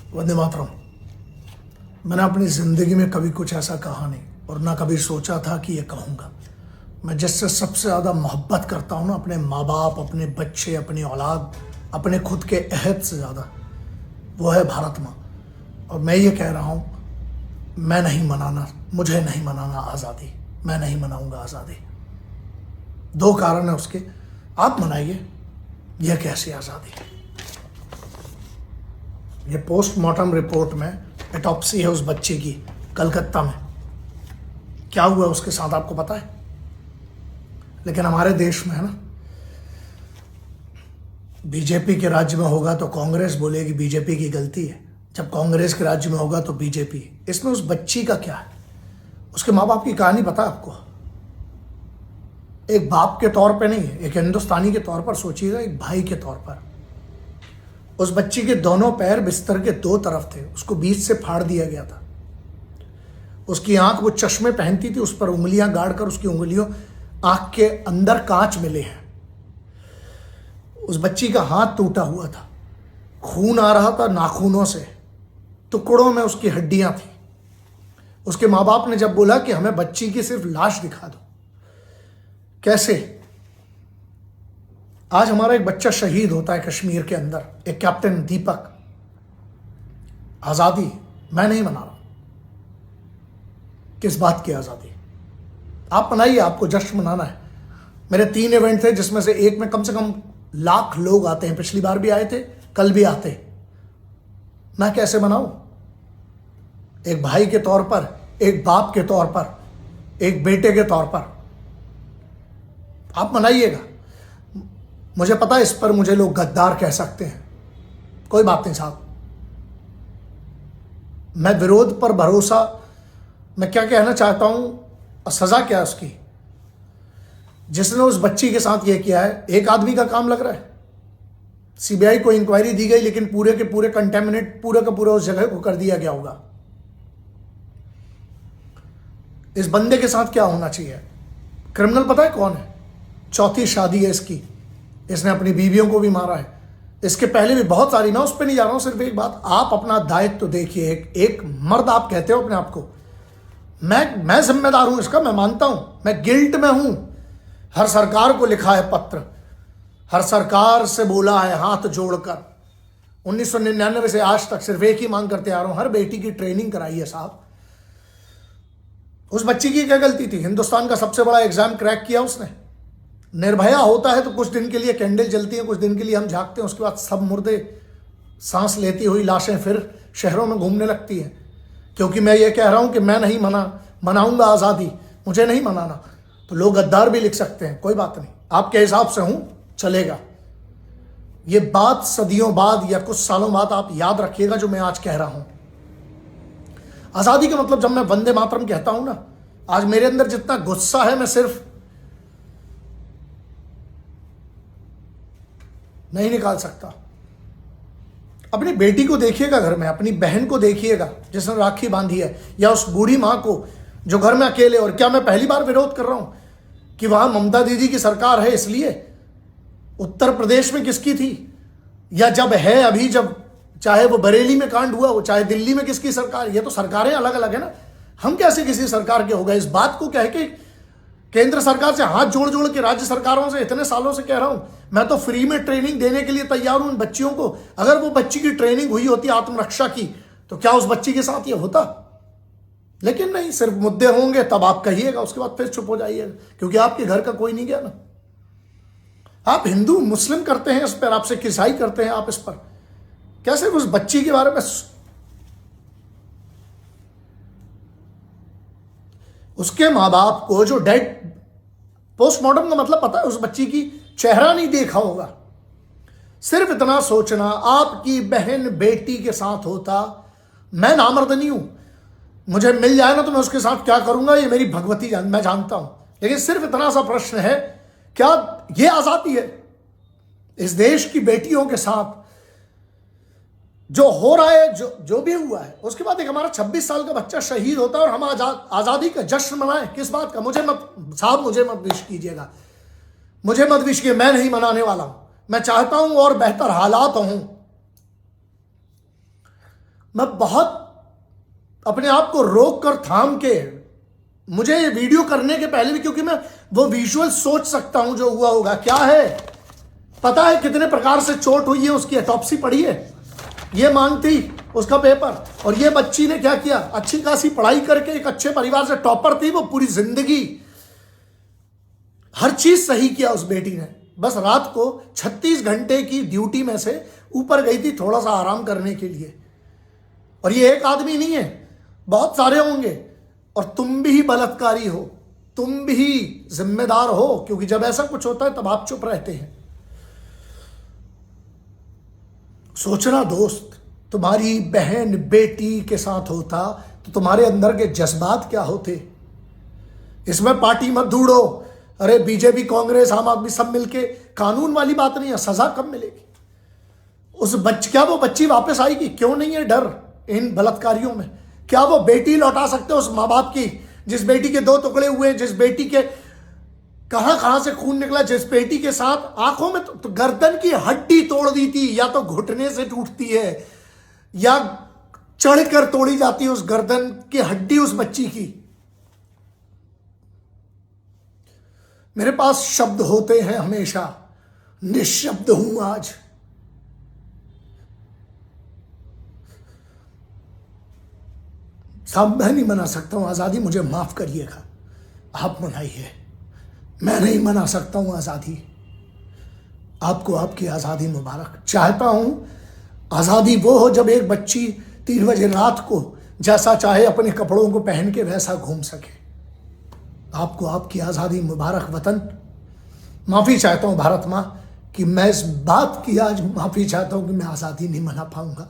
वंदे मातरम। मैंने अपनी ज़िंदगी में कभी कुछ ऐसा कहा नहीं और ना कभी सोचा था कि ये कहूँगा। मैं जिससे सबसे ज़्यादा मोहब्बत करता हूँ ना, अपने माँ बाप, अपने बच्चे, अपनी औलाद, अपने खुद के अहद से ज़्यादा, वो है भारत माँ। और मैं ये कह रहा हूँ, मुझे नहीं मनाना आज़ादी। मैं नहीं मनाऊँगा आज़ादी। दो कारण है उसके। आप मनाइए, यह कैसी आज़ादी। ये पोस्टमार्टम रिपोर्ट में ऑटोप्सी है उस बच्चे की कलकत्ता में। क्या हुआ उसके साथ आपको पता है? लेकिन हमारे देश में है ना, बीजेपी के राज्य में होगा तो कांग्रेस बोलेगी बीजेपी की गलती है, जब कांग्रेस के राज्य में होगा तो बीजेपी। इसमें उस बच्ची का क्या है? उसके माँ बाप की कहानी पता है आपको? एक बाप के तौर पे नहीं, एक हिंदुस्तानी के तौर पर सोचिएगा, एक भाई के तौर पर। उस बच्ची के दोनों पैर बिस्तर के दो तरफ थे, उसको बीच से फाड़ दिया गया था। उसकी आंख, वो चश्मे पहनती थी, उस पर उंगलियां गाड़कर उसकी उंगलियों आंख के अंदर कांच मिले हैं। उस बच्ची का हाथ टूटा हुआ था, खून आ रहा था नाखूनों से, टुकड़ों में उसकी हड्डियां थी। उसके माँ बाप ने जब बोला कि हमें बच्ची की सिर्फ लाश दिखा दो, कैसे? आज हमारा एक बच्चा शहीद होता है कश्मीर के अंदर, एक कैप्टन दीपक। आज़ादी मैं नहीं मना रहा। किस बात की आज़ादी? आप मनाइए, आपको जश्न मनाना है। मेरे 3 इवेंट थे, जिसमें से एक में कम से कम लाख लोग आते हैं। पिछली बार भी आए थे, कल भी आते। मैं कैसे मनाऊं? एक भाई के तौर पर, एक बाप के तौर पर, एक बेटे के तौर पर। आप मनाइएगा। मुझे पता है इस पर मुझे लोग गद्दार कह सकते हैं, कोई बात नहीं साहब। मैं विरोध पर भरोसा, मैं क्या कहना चाहता हूं और सजा क्या है उसकी? जिसने उस बच्ची के साथ ये किया है, एक आदमी का काम लग रहा है। सीबीआई को इंक्वायरी दी गई, लेकिन पूरे के पूरे कंटेमिनेट पूरा का पूरा उस जगह को कर दिया गया होगा। इस बंदे के साथ क्या होना चाहिए? क्रिमिनल पता है कौन है? चौथी शादी है इसकी, इसने अपनी बीवियों को भी मारा है। इसके पहले भी बहुत सारी, मैं उस पर नहीं जा रहा हूं। सिर्फ एक बात, आप अपना दायित्व तो देखिए। एक मर्द आप कहते हो अपने आप को, मैं जिम्मेदार हूं इसका, मैं मानता हूं, मैं गिल्ट में हूं। हर सरकार को लिखा है पत्र, हर सरकार से बोला है हाथ जोड़कर। 1999 से आज तक सिर्फ एक ही मांग करते आ रहा हूं, हर बेटी की ट्रेनिंग कराइए साहब। उस बच्ची की क्या गलती थी? हिंदुस्तान का सबसे बड़ा एग्जाम क्रैक किया उसने। निर्भया होता है तो कुछ दिन के लिए कैंडल जलती है, कुछ दिन के लिए हम झांकते हैं, उसके बाद सब मुर्दे सांस लेती हुई लाशें फिर शहरों में घूमने लगती हैं। क्योंकि मैं ये कह रहा हूं कि मैं नहीं मनाऊंगा आज़ादी, मुझे नहीं मनाना, तो लोग गद्दार भी लिख सकते हैं, कोई बात नहीं। आपके हिसाब से हूं, चलेगा। ये बात सदियों बाद या कुछ सालों बाद आप याद रखिएगा जो मैं आज कह रहा हूं। आज़ादी का मतलब, जब मैं वंदे मातरम कहता हूं ना, आज मेरे अंदर जितना गुस्सा है, मैं सिर्फ नहीं निकाल सकता। अपनी बेटी को देखिएगा घर में, अपनी बहन को देखिएगा जिसने राखी बांधी है, या उस बूढ़ी मां को जो घर में अकेले। और क्या मैं पहली बार विरोध कर रहा हूं कि वहां ममता दीदी की सरकार है इसलिए? उत्तर प्रदेश में किसकी थी? या जब है अभी, जब चाहे वो बरेली में कांड हुआ हो, चाहे दिल्ली में किसकी सरकार? ये तो सरकारें अलग अलग है ना। हम कैसे किसी सरकार के हो गए? इस बात को कह के केंद्र सरकार से हाथ जोड़ जोड़ के राज्य सरकारों से इतने सालों से कह रहा हूं, मैं तो फ्री में ट्रेनिंग देने के लिए तैयार हूं इन बच्चियों को। अगर वो बच्ची की ट्रेनिंग हुई होती आत्मरक्षा की, तो क्या उस बच्ची के साथ ये होता? लेकिन नहीं, सिर्फ मुद्दे होंगे तब आप कहिएगा, उसके बाद फिर चुप हो जाइएगा, क्योंकि आपके घर का कोई नहीं गया ना। आप हिंदू मुस्लिम करते हैं इस पर, आपसे ईसाई करते हैं आप इस पर, क्या सिर्फ उस बच्ची के बारे में? उसके माँ बाप को जो डेड, पोस्टमार्टम का मतलब पता है? उस बच्ची की चेहरा नहीं देखा होगा। सिर्फ इतना सोचना, आपकी बहन बेटी के साथ होता। मैं नामर्द नहीं हूं, मुझे मिल जाए ना तो मैं उसके साथ क्या करूंगा ये मेरी भगवती मैं जानता हूं। लेकिन सिर्फ इतना सा प्रश्न है, क्या ये आजादी है? इस देश की बेटियों के साथ जो हो रहा है, जो भी हुआ है, उसके बाद एक हमारा 26 साल का बच्चा शहीद होता है और हम आजादी का जश्न मनाएं? किस बात का? मुझे मत विश कीजिएगा, मुझे मत विश कीजिए, मैं नहीं मनाने वाला हूं। मैं चाहता हूं और बेहतर हालात हों। मैं बहुत अपने आप को रोक कर थाम के, मुझे ये वीडियो करने के पहले भी, क्योंकि मैं वो विजुअल सोच सकता हूं जो हुआ होगा। क्या है पता है कितने प्रकार से चोट हुई है, उसकी ऑटोप्सी पढ़ी है, ये मांगती उसका पेपर। और ये बच्ची ने क्या किया, अच्छी खासी पढ़ाई करके एक अच्छे परिवार से टॉपर थी, वो पूरी जिंदगी हर चीज सही किया उस बेटी ने। बस रात को 36 घंटे की ड्यूटी में से ऊपर गई थी थोड़ा सा आराम करने के लिए। और ये एक आदमी नहीं है, बहुत सारे होंगे। और तुम भी बलात्कारी हो, तुम भी जिम्मेदार हो, क्योंकि जब ऐसा कुछ होता है तब आप चुप रहते हैं। सोचना दोस्त, तुम्हारी बहन बेटी के साथ होता तो तुम्हारे अंदर के जज्बात क्या होते। इसमें पार्टी मत ढूंढो, अरे बीजेपी कांग्रेस आम आदमी सब मिलके, कानून वाली बात नहीं है, सजा कब मिलेगी। क्या वो बच्ची वापस आएगी? क्यों नहीं है डर इन बलात्कारियों में? क्या वो बेटी लौटा सकते हो उस माँ बाप की, जिस बेटी के 2 टुकड़े हुए, जिस बेटी के कहां से खून निकला, जिस बेटी के साथ आंखों में तो गर्दन की हड्डी तोड़ दी थी, या तो घुटने से टूटती है या चढ़कर तोड़ी जाती है उस गर्दन की हड्डी उस बच्ची की। मेरे पास शब्द होते हैं हमेशा, निशब्द हूं आज। साहब मैं नहीं मना सकता हूं आजादी, मुझे माफ करिएगा, आप मनाइए, मैं नहीं मना सकता हूं आजादी। आपको आपकी आजादी मुबारक। चाहता हूं आजादी वो हो जब एक बच्ची 3 बजे रात को जैसा चाहे अपने कपड़ों को पहन के वैसा घूम सके। आपको आपकी आजादी मुबारक वतन। माफी चाहता हूं भारत मां कि मैं इस बात की आज माफी चाहता हूं कि मैं आजादी नहीं मना पाऊंगा।